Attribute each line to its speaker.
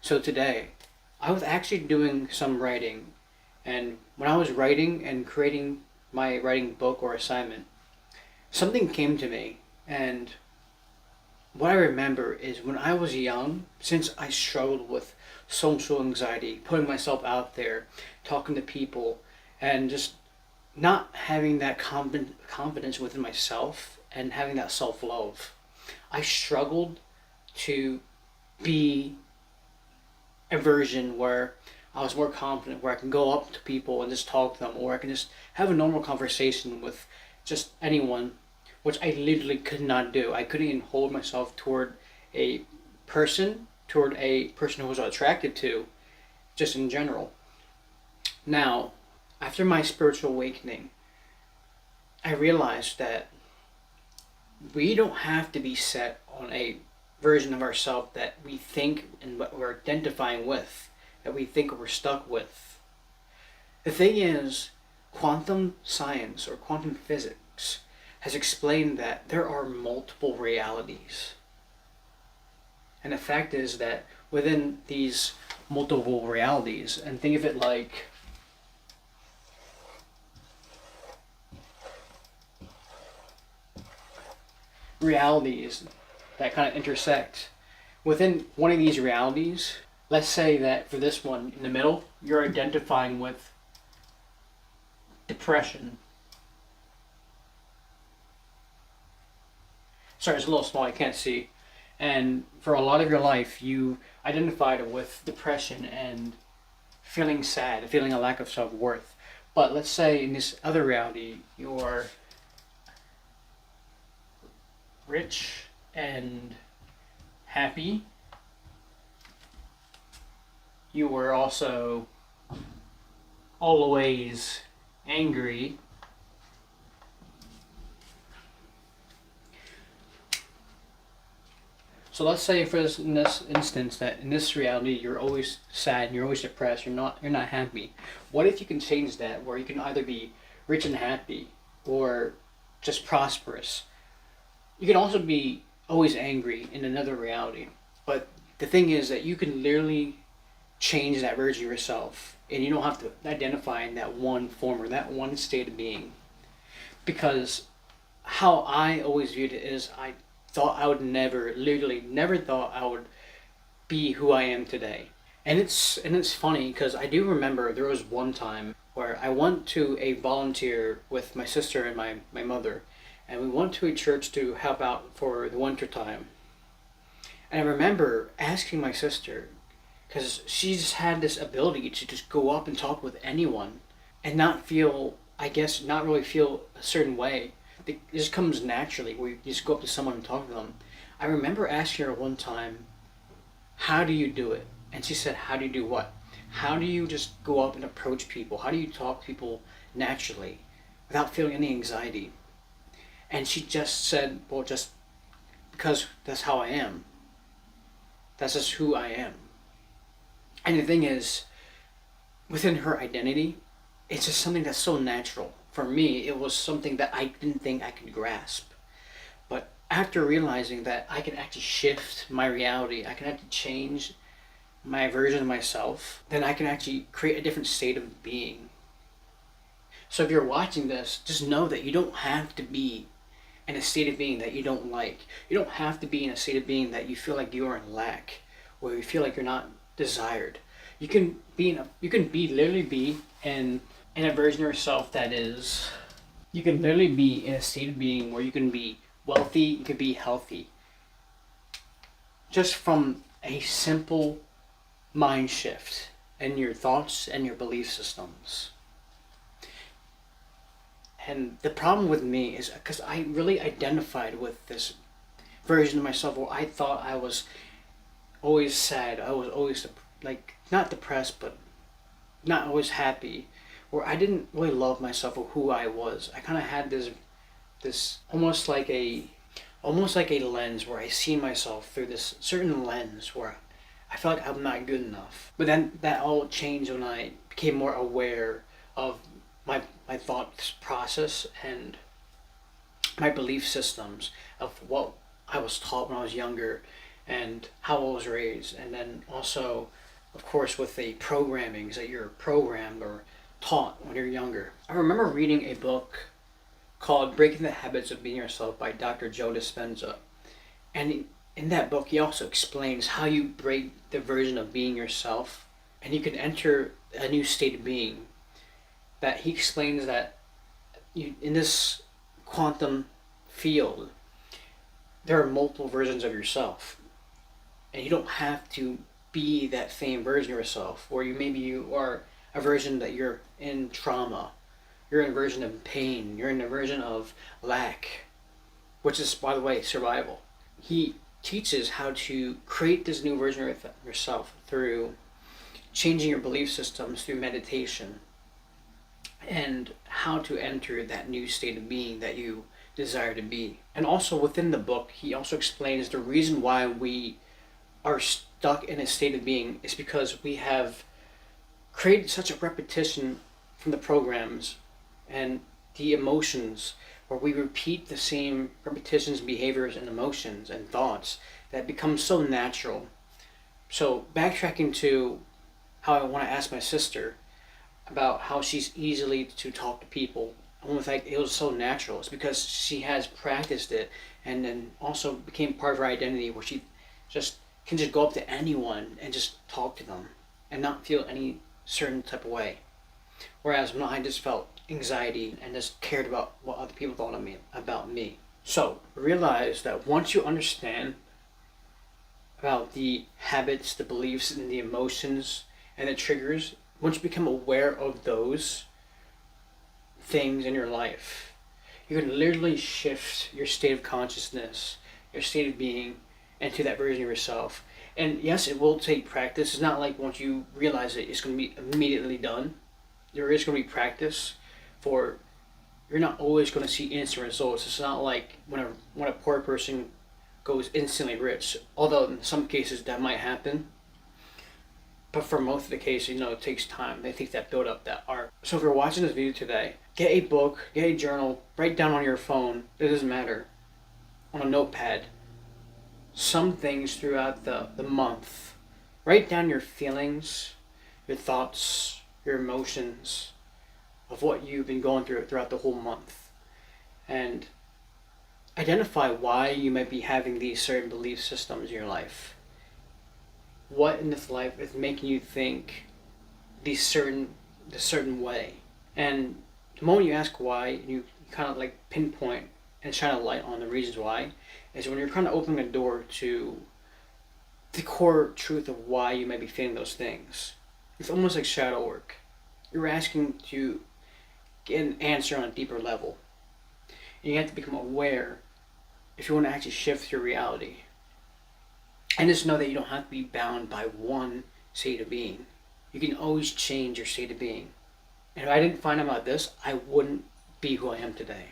Speaker 1: So today, I was actually doing some writing, and when I was writing and creating my writing book or assignment, something came to me, and what I remember is when I was young, since I struggled with social anxiety, putting myself out there, talking to people, and just not having that confidence within myself and having that self love, I struggled to be a version where I was more confident, where I can go up to people and just talk to them, or I can just have a normal conversation with just anyone, which I literally could not do. I couldn't even hold myself a toward a person who was attracted to, just in general. Now, after my spiritual awakening, I realized that we don't have to be set on a version of ourselves that we think and what we're identifying with, that we think we're stuck with. The thing is, quantum science or quantum physics has explained that there are multiple realities. And the fact is that within these multiple realities, and think of it like realities that kind of intersect. Within one of these realities, let's say that for this one in the middle, you're identifying with depression. Sorry, it's a little small, I can't see. And for a lot of your life, you identified with depression and feeling sad, feeling a lack of self-worth. But let's say in this other reality, you're rich and happy. You were also always angry. So let's say in this instance that in this reality you're always sad and you're always depressed, you're not happy. What if you can change that where you can either be rich and happy or just prosperous? You can also be always angry in another reality. But the thing is that you can literally change that version of yourself, and you don't have to identify in that one form or that one state of being. Because how I always viewed it is I thought I would literally never thought I would be who I am today. And it's funny because I do remember there was one time where I went to a volunteer with my sister and my mother, and we went to a church to help out for the winter time. And I remember asking my sister, because she just had this ability to just go up and talk with anyone and not really feel a certain way. It just comes naturally where you just go up to someone and talk to them. I remember asking her one time, how do you do it? And she said, how do you do what? How do you just go up and approach people? How do you talk to people naturally without feeling any anxiety? And she just said, well, just because that's how I am. That's just who I am. And the thing is, within her identity, it's just something that's so natural. For me, it was something that I didn't think I could grasp. But after realizing that I can actually shift my reality, I can actually change my version of myself, then I can actually create a different state of being. So if you're watching this, just know that you don't have to be in a state of being that you don't like. You don't have to be in a state of being that you feel like you are in lack, or you feel like you're not desired. You can literally be in a version of yourself that is, you can literally be in a state of being where you can be wealthy, you can be healthy. Just from a simple mind shift in your thoughts and your belief systems. And the problem with me is because I really identified with this version of myself where I thought I was always sad, I was always not depressed, but not always happy, where I didn't really love myself or who I was. I kind of had this almost like a lens where I see myself through this certain lens where I felt like I'm not good enough. But then that all changed when I became more aware of my thought process and my belief systems of what I was taught when I was younger, and how I was raised, and then also, of course, with the programmings that you're programmed or taught when you're younger. I remember reading a book called Breaking the Habits of Being Yourself by Dr. Joe Dispenza. And in that book, he also explains how you break the version of being yourself and you can enter a new state of being. That he explains that in this quantum field, there are multiple versions of yourself. And you don't have to be that same version of yourself. Or maybe you are a version that you're in trauma. You're in a version of pain. You're in a version of lack, which is, by the way, survival. He teaches how to create this new version of yourself through changing your belief systems through meditation, and how to enter that new state of being that you desire to be. And also within the book, he also explains the reason why we are stuck in a state of being is because we have created such a repetition from the programs and the emotions, where we repeat the same repetitions, behaviors, and emotions and thoughts that become so natural. So backtracking to how I want to ask my sister about how she's easily to talk to people, and the fact it was so natural, it's because she has practiced it, and then also became part of her identity, where she just can just go up to anyone and just talk to them and not feel any certain type of way. Whereas when I just felt anxiety and just cared about what other people thought of me, about me. So realize that once you understand about the habits, the beliefs, and the emotions and the triggers, once you become aware of those things in your life, you can literally shift your state of consciousness, your state of being, into that version of yourself. And yes, it will take practice. It's not like once you realize it, it's going to be immediately done. There is going to be practice. For you're not always going to see instant results. It's not like when a poor person goes instantly rich, although in some cases that might happen. But for most of the cases, it takes time. They take that build up, that art. So if you're watching this video today, get a book, get a journal, write down on your phone, it doesn't matter, on a notepad, some things throughout the month. Write down your feelings, your thoughts, your emotions, of what you've been going through throughout the whole month, and identify why you might be having these certain belief systems in your life. What in this life is making you think the certain way? And the moment you ask why, you kind of like pinpoint and shine a light on the reasons why, is when you're kind of opening a door to the core truth of why you might be feeling those things. It's almost like shadow work. You're asking to get an answer on a deeper level. And you have to become aware if you want to actually shift your reality. And just know that you don't have to be bound by one state of being. You can always change your state of being. And if I didn't find out about this, I wouldn't be who I am today.